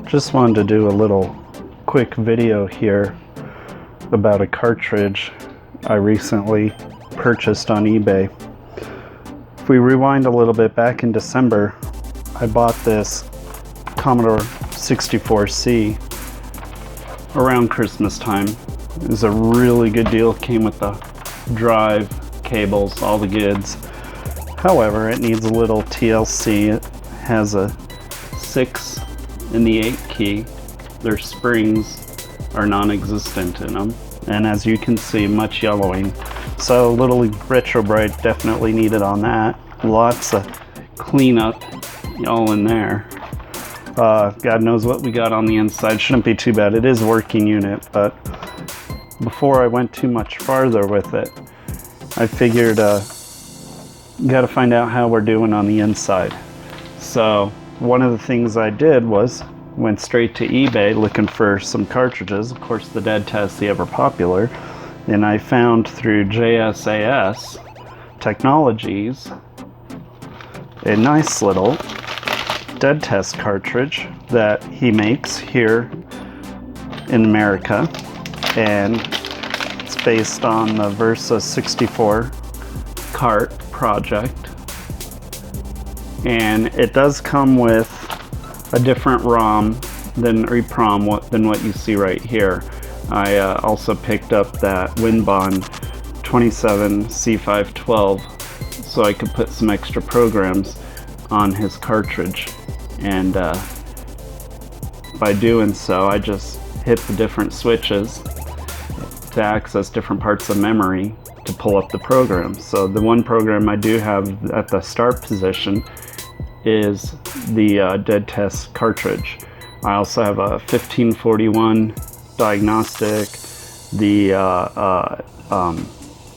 Just wanted to do a little quick video here about a cartridge I recently purchased on eBay. If we rewind a little bit, back in December, I bought this Commodore 64c around Christmas time. It was a really good deal. Came with the drive, cables, all the goods. However, it needs a little TLC. It has a 6 in the 8 key. Their springs are non-existent in them, and as you can see, much yellowing. So a little retro bright definitely needed on that. Lots of cleanup all in there. God knows what we got on the inside. Shouldn't be too bad. It is a working unit, but before I went too much farther with it, I figured got to find out how we're doing on the inside. So one of the things I did was went straight to eBay looking for some cartridges. Of course, the dead test, the ever popular. And I found through JSAS Technologies a nice little dead test cartridge that he makes here in America. And it's based on the Versa 64 cart project. And it does come with a different ROM than EEPROM than what you see right here. I also picked up that WinBond 27C512 so I could put some extra programs on his cartridge. And by doing so, I just hit the different switches to access different parts of memory to pull up the program. So the one program I do have at the start position is the dead test cartridge. I also have a 1541 diagnostic, the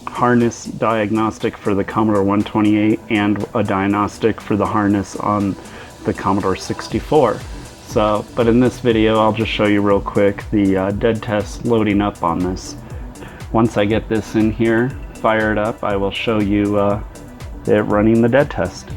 harness diagnostic for the Commodore 128, and a diagnostic for the harness on the Commodore 64. So, but in this video, I'll just show you real quick the dead test loading up on this. Once I get this in here, fired up, I will show you it running the dead test.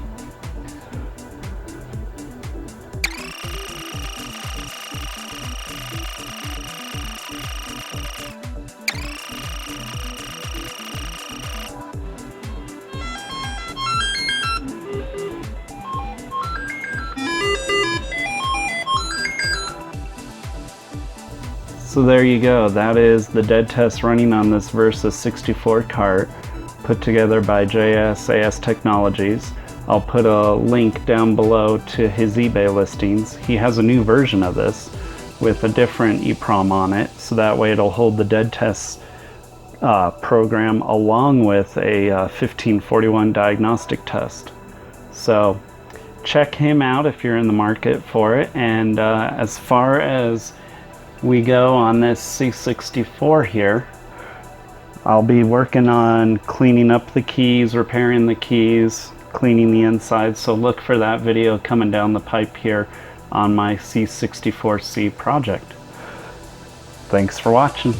So there you go, that is the dead test running on this Versa 64 cart put together by JSAS Technologies. I'll put a link down below to his eBay listings. He has a new version of this with a different EEPROM on it, so that way it'll hold the dead test program along with a 1541 diagnostic test. So check him out if you're in the market for it. And as far as we go on this C64 here, I'll be working on cleaning up the keys, repairing the keys, cleaning the inside, so look for that video coming down the pipe here on my C64c project. Thanks for watching.